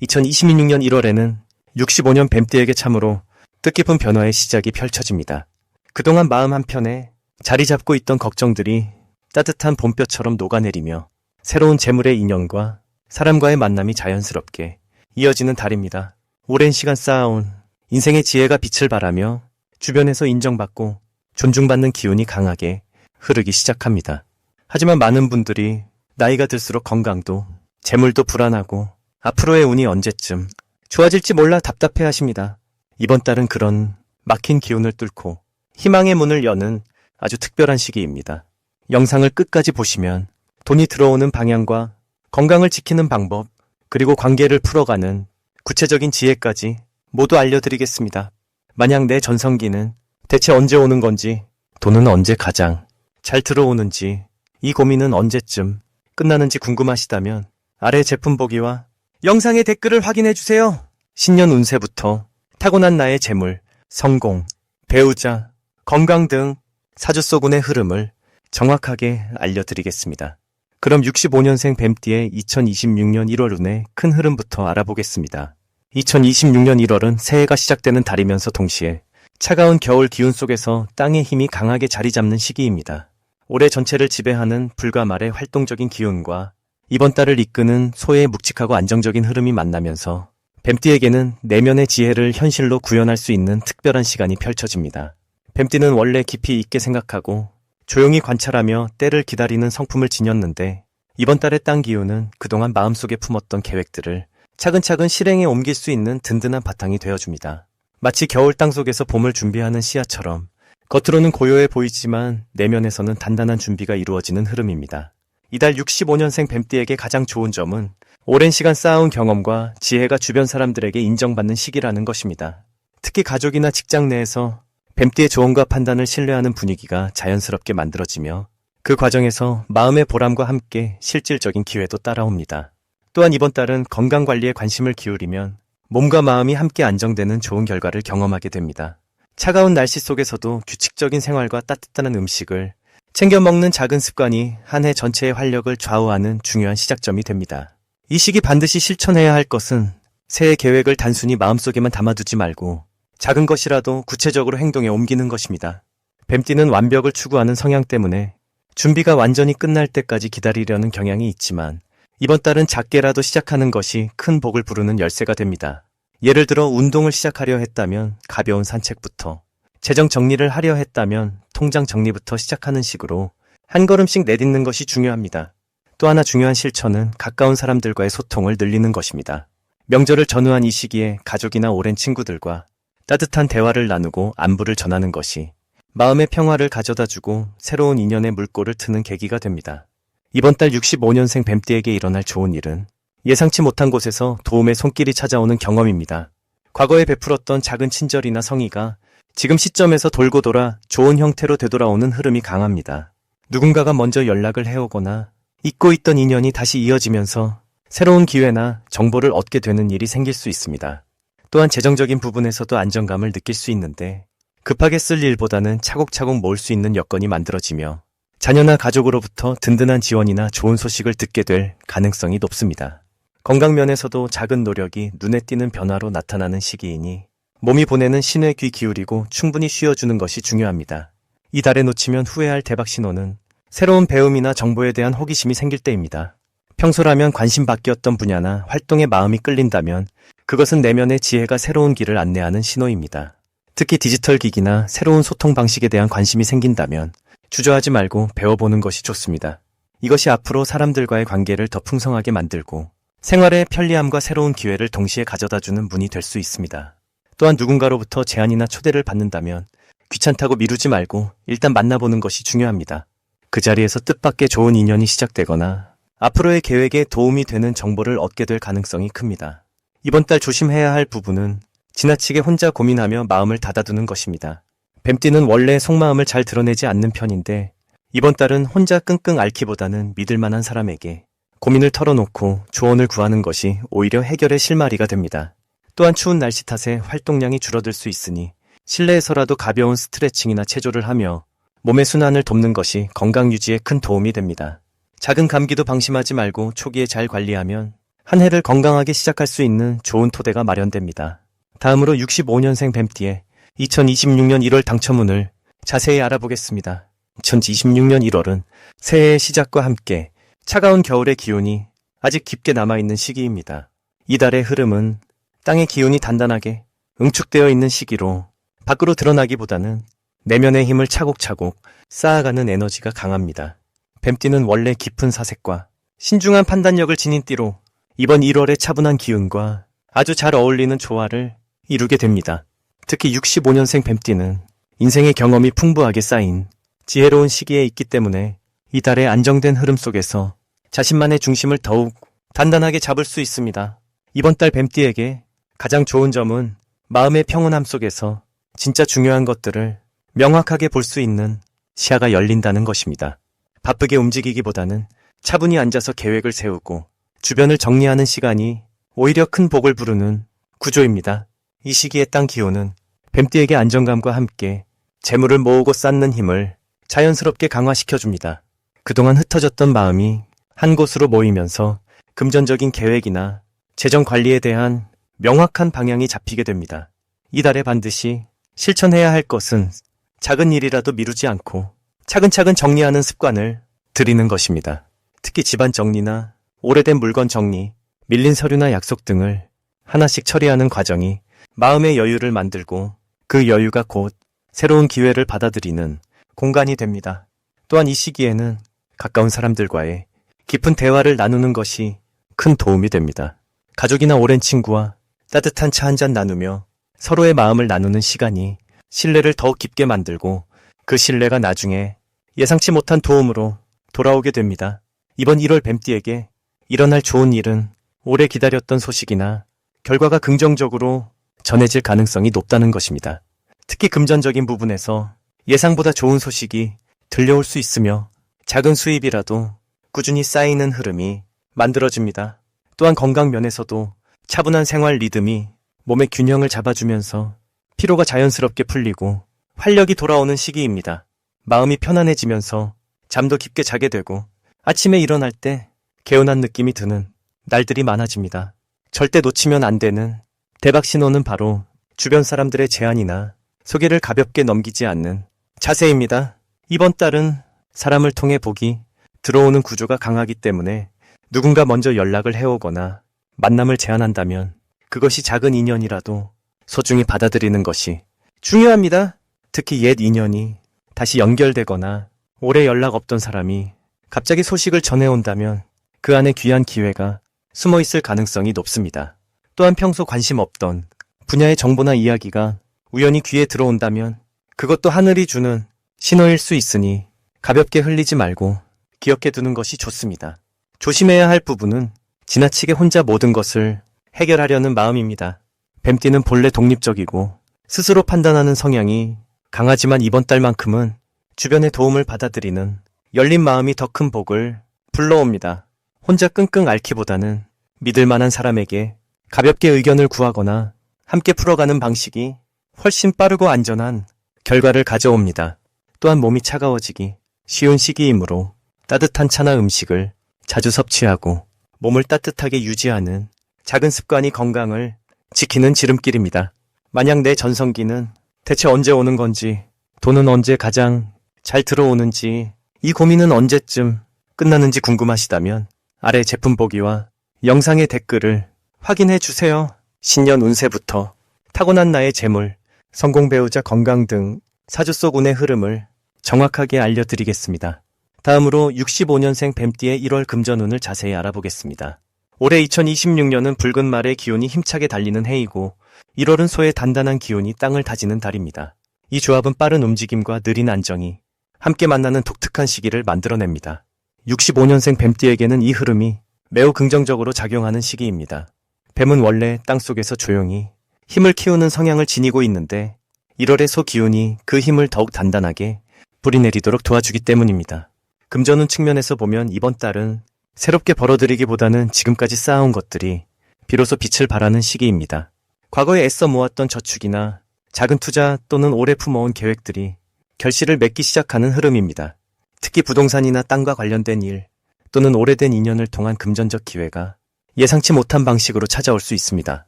2026년 1월에는 65년 뱀띠에게 참으로 뜻깊은 변화의 시작이 펼쳐집니다. 그동안 마음 한편에 자리 잡고 있던 걱정들이 따뜻한 봄볕처럼 녹아내리며 새로운 재물의 인연과 사람과의 만남이 자연스럽게 이어지는 달입니다. 오랜 시간 쌓아온 인생의 지혜가 빛을 발하며 주변에서 인정받고 존중받는 기운이 강하게 흐르기 시작합니다. 하지만 많은 분들이 나이가 들수록 건강도 재물도 불안하고 앞으로의 운이 언제쯤 좋아질지 몰라 답답해하십니다. 이번 달은 그런 막힌 기운을 뚫고 희망의 문을 여는 아주 특별한 시기입니다. 영상을 끝까지 보시면 돈이 들어오는 방향과 건강을 지키는 방법, 그리고 관계를 풀어가는 구체적인 지혜까지 모두 알려드리겠습니다. 만약 내 전성기는 대체 언제 오는 건지, 돈은 언제 가장 잘 들어오는지, 이 고민은 언제쯤 끝나는지 궁금하시다면 아래 제품 보기와 영상의 댓글을 확인해주세요. 신년 운세부터 타고난 나의 재물, 성공, 배우자, 건강 등 사주 속 운의 흐름을 정확하게 알려드리겠습니다. 그럼 65년생 뱀띠의 2026년 1월 운의 큰 흐름부터 알아보겠습니다. 2026년 1월은 새해가 시작되는 달이면서 동시에 차가운 겨울 기운 속에서 땅의 힘이 강하게 자리 잡는 시기입니다. 올해 전체를 지배하는 불과 말의 활동적인 기운과 이번 달을 이끄는 소의 묵직하고 안정적인 흐름이 만나면서 뱀띠에게는 내면의 지혜를 현실로 구현할 수 있는 특별한 시간이 펼쳐집니다. 뱀띠는 원래 깊이 있게 생각하고 조용히 관찰하며 때를 기다리는 성품을 지녔는데 이번 달의 땅 기운은 그동안 마음속에 품었던 계획들을 차근차근 실행에 옮길 수 있는 든든한 바탕이 되어줍니다. 마치 겨울 땅 속에서 봄을 준비하는 씨앗처럼 겉으로는 고요해 보이지만 내면에서는 단단한 준비가 이루어지는 흐름입니다. 이달 65년생 뱀띠에게 가장 좋은 점은 오랜 시간 쌓아온 경험과 지혜가 주변 사람들에게 인정받는 시기라는 것입니다. 특히 가족이나 직장 내에서 뱀띠의 조언과 판단을 신뢰하는 분위기가 자연스럽게 만들어지며 그 과정에서 마음의 보람과 함께 실질적인 기회도 따라옵니다. 또한 이번 달은 건강관리에 관심을 기울이면 몸과 마음이 함께 안정되는 좋은 결과를 경험하게 됩니다. 차가운 날씨 속에서도 규칙적인 생활과 따뜻한 음식을 챙겨 먹는 작은 습관이 한 해 전체의 활력을 좌우하는 중요한 시작점이 됩니다. 이 시기 반드시 실천해야 할 것은 새해 계획을 단순히 마음속에만 담아두지 말고 작은 것이라도 구체적으로 행동에 옮기는 것입니다. 뱀띠는 완벽을 추구하는 성향 때문에 준비가 완전히 끝날 때까지 기다리려는 경향이 있지만 이번 달은 작게라도 시작하는 것이 큰 복을 부르는 열쇠가 됩니다. 예를 들어 운동을 시작하려 했다면 가벼운 산책부터, 재정 정리를 하려 했다면 통장 정리부터 시작하는 식으로 한 걸음씩 내딛는 것이 중요합니다. 또 하나 중요한 실천은 가까운 사람들과의 소통을 늘리는 것입니다. 명절을 전후한 이 시기에 가족이나 오랜 친구들과 따뜻한 대화를 나누고 안부를 전하는 것이 마음의 평화를 가져다주고 새로운 인연의 물꼬를 트는 계기가 됩니다. 이번 달 65년생 뱀띠에게 일어날 좋은 일은 예상치 못한 곳에서 도움의 손길이 찾아오는 경험입니다. 과거에 베풀었던 작은 친절이나 성의가 지금 시점에서 돌고 돌아 좋은 형태로 되돌아오는 흐름이 강합니다. 누군가가 먼저 연락을 해오거나 잊고 있던 인연이 다시 이어지면서 새로운 기회나 정보를 얻게 되는 일이 생길 수 있습니다. 또한 재정적인 부분에서도 안정감을 느낄 수 있는데 급하게 쓸 일보다는 차곡차곡 모을 수 있는 여건이 만들어지며 자녀나 가족으로부터 든든한 지원이나 좋은 소식을 듣게 될 가능성이 높습니다. 건강 면에서도 작은 노력이 눈에 띄는 변화로 나타나는 시기이니 몸이 보내는 신호에 귀 기울이고 충분히 쉬어주는 것이 중요합니다. 이 달에 놓치면 후회할 대박 신호는 새로운 배움이나 정보에 대한 호기심이 생길 때입니다. 평소라면 관심 밖이었던 분야나 활동에 마음이 끌린다면 그것은 내면의 지혜가 새로운 길을 안내하는 신호입니다. 특히 디지털 기기나 새로운 소통 방식에 대한 관심이 생긴다면 주저하지 말고 배워보는 것이 좋습니다. 이것이 앞으로 사람들과의 관계를 더 풍성하게 만들고 생활의 편리함과 새로운 기회를 동시에 가져다주는 문이 될 수 있습니다. 또한 누군가로부터 제안이나 초대를 받는다면 귀찮다고 미루지 말고 일단 만나보는 것이 중요합니다. 그 자리에서 뜻밖의 좋은 인연이 시작되거나 앞으로의 계획에 도움이 되는 정보를 얻게 될 가능성이 큽니다. 이번 달 조심해야 할 부분은 지나치게 혼자 고민하며 마음을 닫아두는 것입니다. 뱀띠는 원래 속마음을 잘 드러내지 않는 편인데 이번 달은 혼자 끙끙 앓기보다는 믿을 만한 사람에게 고민을 털어놓고 조언을 구하는 것이 오히려 해결의 실마리가 됩니다. 또한 추운 날씨 탓에 활동량이 줄어들 수 있으니 실내에서라도 가벼운 스트레칭이나 체조를 하며 몸의 순환을 돕는 것이 건강 유지에 큰 도움이 됩니다. 작은 감기도 방심하지 말고 초기에 잘 관리하면 한 해를 건강하게 시작할 수 있는 좋은 토대가 마련됩니다. 다음으로 65년생 뱀띠의 2026년 1월 당첨운을 자세히 알아보겠습니다. 2026년 1월은 새해의 시작과 함께 차가운 겨울의 기운이 아직 깊게 남아있는 시기입니다. 이달의 흐름은 땅의 기운이 단단하게 응축되어 있는 시기로 밖으로 드러나기보다는 내면의 힘을 차곡차곡 쌓아가는 에너지가 강합니다. 뱀띠는 원래 깊은 사색과 신중한 판단력을 지닌 띠로 이번 1월의 차분한 기운과 아주 잘 어울리는 조화를 이루게 됩니다. 특히 65년생 뱀띠는 인생의 경험이 풍부하게 쌓인 지혜로운 시기에 있기 때문에 이달의 안정된 흐름 속에서 자신만의 중심을 더욱 단단하게 잡을 수 있습니다. 이번 달 뱀띠에게 가장 좋은 점은 마음의 평온함 속에서 진짜 중요한 것들을 명확하게 볼 수 있는 시야가 열린다는 것입니다. 바쁘게 움직이기보다는 차분히 앉아서 계획을 세우고 주변을 정리하는 시간이 오히려 큰 복을 부르는 구조입니다. 이 시기의 땅 기운은 뱀띠에게 안정감과 함께 재물을 모으고 쌓는 힘을 자연스럽게 강화시켜줍니다. 그동안 흩어졌던 마음이 한 곳으로 모이면서 금전적인 계획이나 재정 관리에 대한 명확한 방향이 잡히게 됩니다. 이달에 반드시 실천해야 할 것은 작은 일이라도 미루지 않고 차근차근 정리하는 습관을 들이는 것입니다. 특히 집안 정리나 오래된 물건 정리, 밀린 서류나 약속 등을 하나씩 처리하는 과정이 마음의 여유를 만들고 그 여유가 곧 새로운 기회를 받아들이는 공간이 됩니다. 또한 이 시기에는 가까운 사람들과의 깊은 대화를 나누는 것이 큰 도움이 됩니다. 가족이나 오랜 친구와 따뜻한 차 한잔 나누며 서로의 마음을 나누는 시간이 신뢰를 더욱 깊게 만들고 그 신뢰가 나중에 예상치 못한 도움으로 돌아오게 됩니다. 이번 1월 뱀띠에게 일어날 좋은 일은 오래 기다렸던 소식이나 결과가 긍정적으로 전해질 가능성이 높다는 것입니다. 특히 금전적인 부분에서 예상보다 좋은 소식이 들려올 수 있으며 작은 수입이라도 꾸준히 쌓이는 흐름이 만들어집니다. 또한 건강 면에서도 차분한 생활 리듬이 몸의 균형을 잡아주면서 피로가 자연스럽게 풀리고 활력이 돌아오는 시기입니다. 마음이 편안해지면서 잠도 깊게 자게 되고 아침에 일어날 때 개운한 느낌이 드는 날들이 많아집니다. 절대 놓치면 안 되는 대박 신호는 바로 주변 사람들의 제안이나 소개를 가볍게 넘기지 않는 자세입니다. 이번 달은 사람을 통해 복이 들어오는 구조가 강하기 때문에 누군가 먼저 연락을 해오거나 만남을 제안한다면 그것이 작은 인연이라도 소중히 받아들이는 것이 중요합니다. 특히 옛 인연이 다시 연결되거나 오래 연락 없던 사람이 갑자기 소식을 전해온다면 그 안에 귀한 기회가 숨어 있을 가능성이 높습니다. 또한 평소 관심 없던 분야의 정보나 이야기가 우연히 귀에 들어온다면 그것도 하늘이 주는 신호일 수 있으니 가볍게 흘리지 말고 기억해 두는 것이 좋습니다. 조심해야 할 부분은 지나치게 혼자 모든 것을 해결하려는 마음입니다. 뱀띠는 본래 독립적이고 스스로 판단하는 성향이 강하지만 이번 달만큼은 주변의 도움을 받아들이는 열린 마음이 더 큰 복을 불러옵니다. 혼자 끙끙 앓기보다는 믿을 만한 사람에게 가볍게 의견을 구하거나 함께 풀어가는 방식이 훨씬 빠르고 안전한 결과를 가져옵니다. 또한 몸이 차가워지기 쉬운 시기이므로 따뜻한 차나 음식을 자주 섭취하고 몸을 따뜻하게 유지하는 작은 습관이 건강을 지키는 지름길입니다. 만약 내 전성기는 대체 언제 오는 건지, 돈은 언제 가장 잘 들어오는지, 이 고민은 언제쯤 끝나는지 궁금하시다면 아래 제품 보기와 영상의 댓글을 확인해 주세요. 신년 운세부터 타고난 나의 재물, 성공 배우자 건강 등 사주 속 운의 흐름을 정확하게 알려드리겠습니다. 다음으로 65년생 뱀띠의 1월 금전운을 자세히 알아보겠습니다. 올해 2026년은 붉은 말의 기운이 힘차게 달리는 해이고 1월은 소의 단단한 기운이 땅을 다지는 달입니다. 이 조합은 빠른 움직임과 느린 안정이 함께 만나는 독특한 시기를 만들어냅니다. 65년생 뱀띠에게는 이 흐름이 매우 긍정적으로 작용하는 시기입니다. 뱀은 원래 땅속에서 조용히 힘을 키우는 성향을 지니고 있는데 1월의 소 기운이 그 힘을 더욱 단단하게 뿌리내리도록 도와주기 때문입니다. 금전운 측면에서 보면 이번 달은 새롭게 벌어들이기보다는 지금까지 쌓아온 것들이 비로소 빛을 발하는 시기입니다. 과거에 애써 모았던 저축이나 작은 투자 또는 오래 품어온 계획들이 결실을 맺기 시작하는 흐름입니다. 특히 부동산이나 땅과 관련된 일 또는 오래된 인연을 통한 금전적 기회가 예상치 못한 방식으로 찾아올 수 있습니다.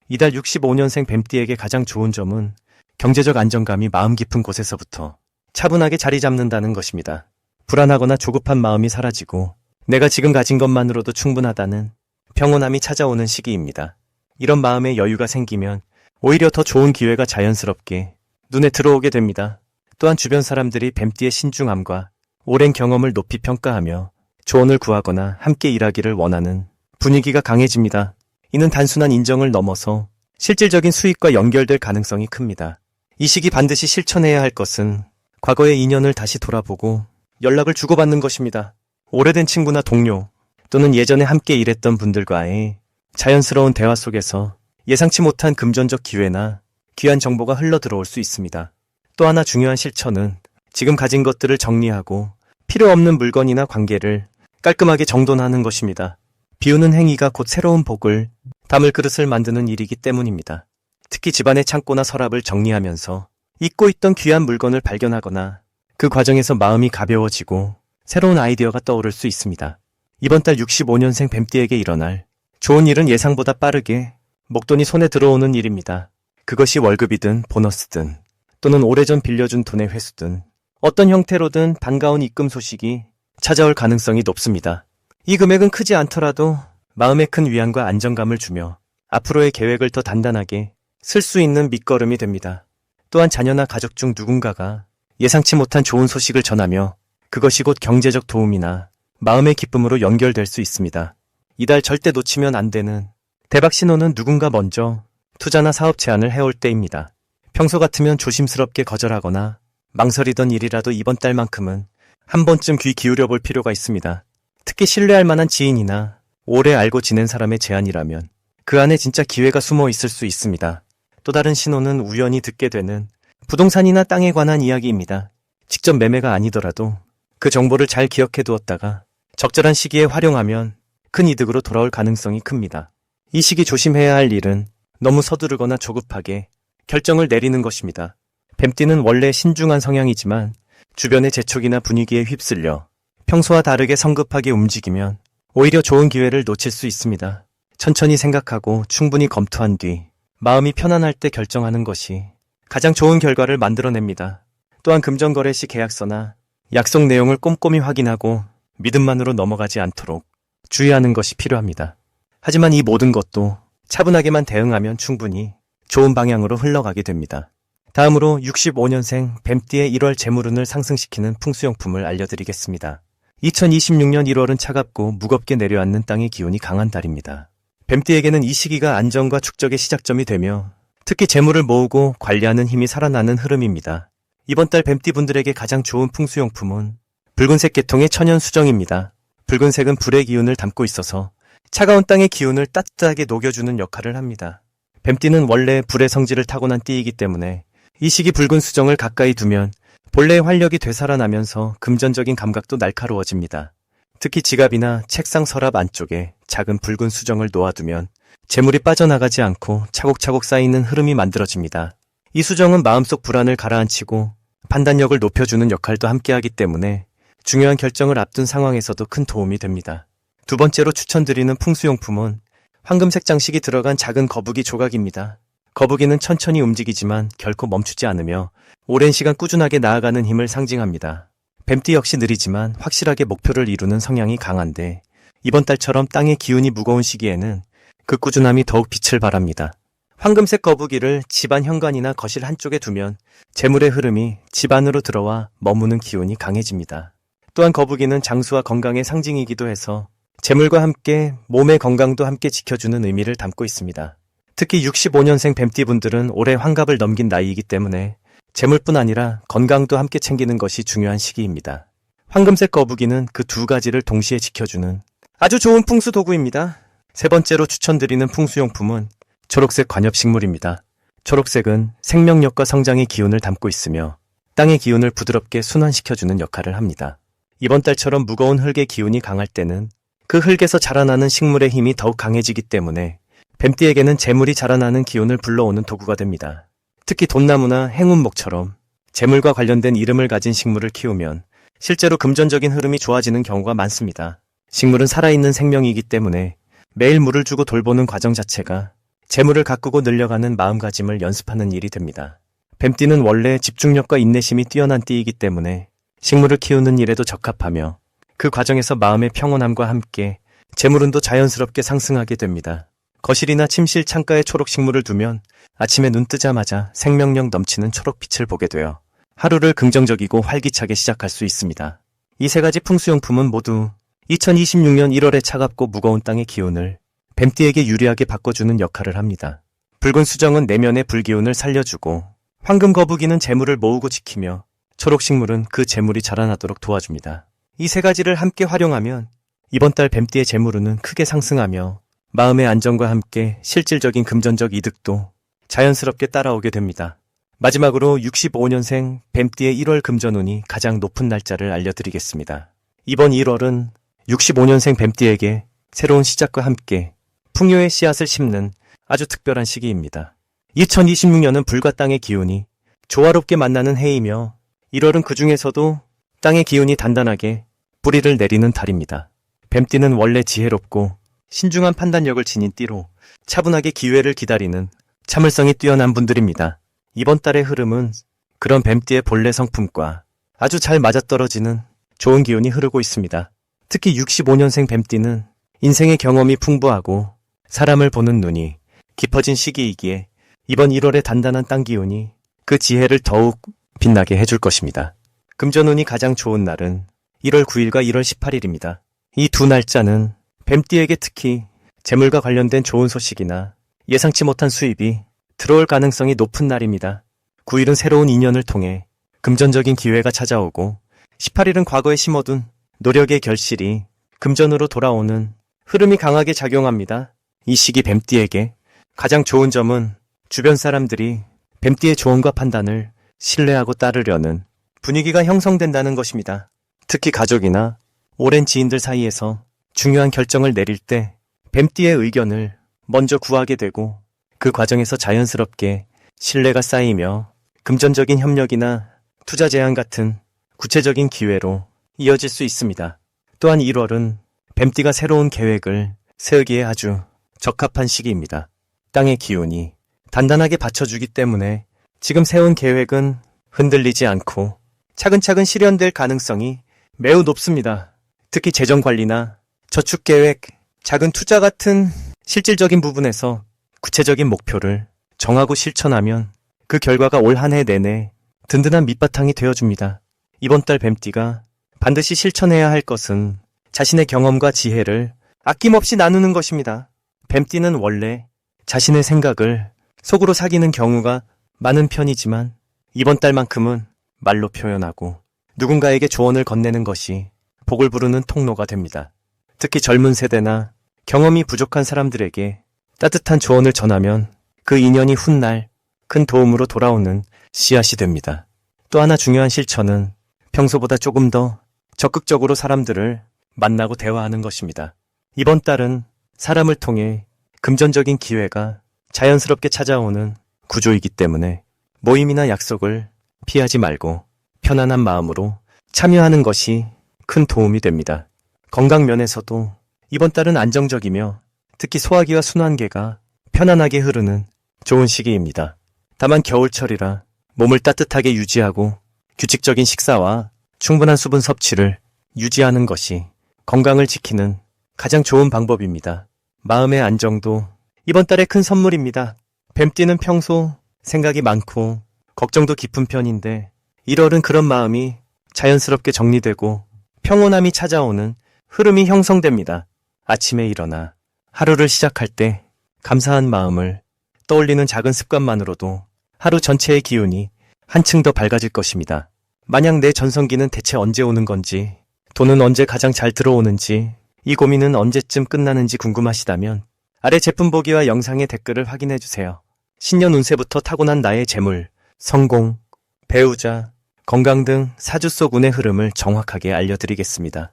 이달 65년생 뱀띠에게 가장 좋은 점은 경제적 안정감이 마음 깊은 곳에서부터 차분하게 자리 잡는다는 것입니다. 불안하거나 조급한 마음이 사라지고 내가 지금 가진 것만으로도 충분하다는 평온함이 찾아오는 시기입니다. 이런 마음의 여유가 생기면 오히려 더 좋은 기회가 자연스럽게 눈에 들어오게 됩니다. 또한 주변 사람들이 뱀띠의 신중함과 오랜 경험을 높이 평가하며 조언을 구하거나 함께 일하기를 원하는 분위기가 강해집니다. 이는 단순한 인정을 넘어서 실질적인 수익과 연결될 가능성이 큽니다. 이 시기 반드시 실천해야 할 것은 과거의 인연을 다시 돌아보고 연락을 주고받는 것입니다. 오래된 친구나 동료 또는 예전에 함께 일했던 분들과의 자연스러운 대화 속에서 예상치 못한 금전적 기회나 귀한 정보가 흘러들어올 수 있습니다. 또 하나 중요한 실천은 지금 가진 것들을 정리하고 필요 없는 물건이나 관계를 깔끔하게 정돈하는 것입니다. 비우는 행위가 곧 새로운 복을 담을 그릇을 만드는 일이기 때문입니다. 특히 집안의 창고나 서랍을 정리하면서 잊고 있던 귀한 물건을 발견하거나 그 과정에서 마음이 가벼워지고 새로운 아이디어가 떠오를 수 있습니다. 이번 달 65년생 뱀띠에게 일어날 좋은 일은 예상보다 빠르게 목돈이 손에 들어오는 일입니다. 그것이 월급이든 보너스든 또는 오래전 빌려준 돈의 회수든 어떤 형태로든 반가운 입금 소식이 찾아올 가능성이 높습니다. 이 금액은 크지 않더라도 마음에 큰 위안과 안정감을 주며 앞으로의 계획을 더 단단하게 쓸 수 있는 밑거름이 됩니다. 또한 자녀나 가족 중 누군가가 예상치 못한 좋은 소식을 전하며 그것이 곧 경제적 도움이나 마음의 기쁨으로 연결될 수 있습니다. 이달 절대 놓치면 안 되는 대박 신호는 누군가 먼저 투자나 사업 제안을 해올 때입니다. 평소 같으면 조심스럽게 거절하거나 망설이던 일이라도 이번 달만큼은 한 번쯤 귀 기울여 볼 필요가 있습니다. 특히 신뢰할 만한 지인이나 오래 알고 지낸 사람의 제안이라면 그 안에 진짜 기회가 숨어 있을 수 있습니다. 또 다른 신호는 우연히 듣게 되는 부동산이나 땅에 관한 이야기입니다. 직접 매매가 아니더라도 그 정보를 잘 기억해 두었다가 적절한 시기에 활용하면 큰 이득으로 돌아올 가능성이 큽니다. 이 시기 조심해야 할 일은 너무 서두르거나 조급하게 결정을 내리는 것입니다. 뱀띠는 원래 신중한 성향이지만 주변의 재촉이나 분위기에 휩쓸려 평소와 다르게 성급하게 움직이면 오히려 좋은 기회를 놓칠 수 있습니다. 천천히 생각하고 충분히 검토한 뒤 마음이 편안할 때 결정하는 것이 가장 좋은 결과를 만들어냅니다. 또한 금전거래 시 계약서나 약속 내용을 꼼꼼히 확인하고 믿음만으로 넘어가지 않도록 주의하는 것이 필요합니다. 하지만 이 모든 것도 차분하게만 대응하면 충분히 좋은 방향으로 흘러가게 됩니다. 다음으로 65년생 뱀띠의 1월 재물운을 상승시키는 풍수용품을 알려드리겠습니다. 2026년 1월은 차갑고 무겁게 내려앉는 땅의 기운이 강한 달입니다. 뱀띠에게는 이 시기가 안정과 축적의 시작점이 되며 특히 재물을 모으고 관리하는 힘이 살아나는 흐름입니다. 이번 달 뱀띠분들에게 가장 좋은 풍수용품은 붉은색 계통의 천연수정입니다. 붉은색은 불의 기운을 담고 있어서 차가운 땅의 기운을 따뜻하게 녹여주는 역할을 합니다. 뱀띠는 원래 불의 성질을 타고난 띠이기 때문에 이 시기 붉은 수정을 가까이 두면 본래의 활력이 되살아나면서 금전적인 감각도 날카로워집니다. 특히 지갑이나 책상 서랍 안쪽에 작은 붉은 수정을 놓아두면 재물이 빠져나가지 않고 차곡차곡 쌓이는 흐름이 만들어집니다. 이 수정은 마음속 불안을 가라앉히고 판단력을 높여주는 역할도 함께하기 때문에 중요한 결정을 앞둔 상황에서도 큰 도움이 됩니다. 두 번째로 추천드리는 풍수용품은 황금색 장식이 들어간 작은 거북이 조각입니다. 거북이는 천천히 움직이지만 결코 멈추지 않으며 오랜 시간 꾸준하게 나아가는 힘을 상징합니다. 뱀띠 역시 느리지만 확실하게 목표를 이루는 성향이 강한데 이번 달처럼 땅의 기운이 무거운 시기에는 그 꾸준함이 더욱 빛을 발합니다. 황금색 거북이를 집안 현관이나 거실 한쪽에 두면 재물의 흐름이 집 안으로 들어와 머무는 기운이 강해집니다. 또한 거북이는 장수와 건강의 상징이기도 해서 재물과 함께 몸의 건강도 함께 지켜주는 의미를 담고 있습니다. 특히 65년생 뱀띠분들은 올해 환갑을 넘긴 나이이기 때문에 재물뿐 아니라 건강도 함께 챙기는 것이 중요한 시기입니다. 황금색 거북이는 그 두 가지를 동시에 지켜주는 아주 좋은 풍수 도구입니다. 세 번째로 추천드리는 풍수용품은 초록색 관엽식물입니다. 초록색은 생명력과 성장의 기운을 담고 있으며 땅의 기운을 부드럽게 순환시켜주는 역할을 합니다. 이번 달처럼 무거운 흙의 기운이 강할 때는 그 흙에서 자라나는 식물의 힘이 더욱 강해지기 때문에 뱀띠에게는 재물이 자라나는 기운을 불러오는 도구가 됩니다. 특히 돈나무나 행운목처럼 재물과 관련된 이름을 가진 식물을 키우면 실제로 금전적인 흐름이 좋아지는 경우가 많습니다. 식물은 살아있는 생명이기 때문에 매일 물을 주고 돌보는 과정 자체가 재물을 가꾸고 늘려가는 마음가짐을 연습하는 일이 됩니다. 뱀띠는 원래 집중력과 인내심이 뛰어난 띠이기 때문에 식물을 키우는 일에도 적합하며 그 과정에서 마음의 평온함과 함께 재물운도 자연스럽게 상승하게 됩니다. 거실이나 침실 창가에 초록식물을 두면 아침에 눈 뜨자마자 생명력 넘치는 초록빛을 보게 되어 하루를 긍정적이고 활기차게 시작할 수 있습니다. 이 세 가지 풍수용품은 모두 2026년 1월의 차갑고 무거운 땅의 기운을 뱀띠에게 유리하게 바꿔주는 역할을 합니다. 붉은 수정은 내면의 불기운을 살려주고 황금 거북이는 재물을 모으고 지키며 초록식물은 그 재물이 자라나도록 도와줍니다. 이 세 가지를 함께 활용하면 이번 달 뱀띠의 재물운은 크게 상승하며 마음의 안정과 함께 실질적인 금전적 이득도 자연스럽게 따라오게 됩니다. 마지막으로 65년생 뱀띠의 1월 금전운이 가장 높은 날짜를 알려드리겠습니다. 이번 1월은 65년생 뱀띠에게 새로운 시작과 함께 풍요의 씨앗을 심는 아주 특별한 시기입니다. 2026년은 불과 땅의 기운이 조화롭게 만나는 해이며 1월은 그 중에서도 땅의 기운이 단단하게 뿌리를 내리는 달입니다. 뱀띠는 원래 지혜롭고 신중한 판단력을 지닌 띠로 차분하게 기회를 기다리는 참을성이 뛰어난 분들입니다. 이번 달의 흐름은 그런 뱀띠의 본래 성품과 아주 잘 맞아떨어지는 좋은 기운이 흐르고 있습니다. 특히 65년생 뱀띠는 인생의 경험이 풍부하고 사람을 보는 눈이 깊어진 시기이기에 이번 1월의 단단한 땅 기운이 그 지혜를 더욱 빛나게 해줄 것입니다. 금전운이 가장 좋은 날은 1월 9일과 1월 18일입니다. 이 두 날짜는 뱀띠에게 특히 재물과 관련된 좋은 소식이나 예상치 못한 수입이 들어올 가능성이 높은 날입니다. 9일은 새로운 인연을 통해 금전적인 기회가 찾아오고 18일은 과거에 심어둔 노력의 결실이 금전으로 돌아오는 흐름이 강하게 작용합니다. 이 시기 뱀띠에게 가장 좋은 점은 주변 사람들이 뱀띠의 조언과 판단을 신뢰하고 따르려는 분위기가 형성된다는 것입니다. 특히 가족이나 오랜 지인들 사이에서 중요한 결정을 내릴 때 뱀띠의 의견을 먼저 구하게 되고 그 과정에서 자연스럽게 신뢰가 쌓이며 금전적인 협력이나 투자 제안 같은 구체적인 기회로 이어질 수 있습니다. 또한 1월은 뱀띠가 새로운 계획을 세우기에 아주 적합한 시기입니다. 땅의 기운이 단단하게 받쳐주기 때문에 지금 세운 계획은 흔들리지 않고 차근차근 실현될 가능성이 매우 높습니다. 특히 재정관리나 저축계획, 작은 투자 같은 실질적인 부분에서 구체적인 목표를 정하고 실천하면 그 결과가 올 한 해 내내 든든한 밑바탕이 되어줍니다. 이번 달 뱀띠가 반드시 실천해야 할 것은 자신의 경험과 지혜를 아낌없이 나누는 것입니다. 뱀띠는 원래 자신의 생각을 속으로 사귀는 경우가 많은 편이지만 이번 달만큼은 말로 표현하고 누군가에게 조언을 건네는 것이 복을 부르는 통로가 됩니다. 특히 젊은 세대나 경험이 부족한 사람들에게 따뜻한 조언을 전하면 그 인연이 훗날 큰 도움으로 돌아오는 씨앗이 됩니다. 또 하나 중요한 실천은 평소보다 조금 더 적극적으로 사람들을 만나고 대화하는 것입니다. 이번 달은 사람을 통해 금전적인 기회가 자연스럽게 찾아오는 구조이기 때문에 모임이나 약속을 피하지 말고 편안한 마음으로 참여하는 것이 큰 도움이 됩니다. 건강 면에서도 이번 달은 안정적이며 특히 소화기와 순환계가 편안하게 흐르는 좋은 시기입니다. 다만 겨울철이라 몸을 따뜻하게 유지하고 규칙적인 식사와 충분한 수분 섭취를 유지하는 것이 건강을 지키는 가장 좋은 방법입니다. 마음의 안정도 이번 달의 큰 선물입니다. 뱀띠는 평소 생각이 많고 걱정도 깊은 편인데 1월은 그런 마음이 자연스럽게 정리되고 평온함이 찾아오는 흐름이 형성됩니다. 아침에 일어나 하루를 시작할 때 감사한 마음을 떠올리는 작은 습관만으로도 하루 전체의 기운이 한층 더 밝아질 것입니다. 만약 내 전성기는 대체 언제 오는 건지, 돈은 언제 가장 잘 들어오는지, 이 고민은 언제쯤 끝나는지 궁금하시다면 아래 제품 보기와 영상의 댓글을 확인해주세요. 신년 운세부터 타고난 나의 재물, 성공, 배우자, 건강 등 사주 속 운의 흐름을 정확하게 알려드리겠습니다.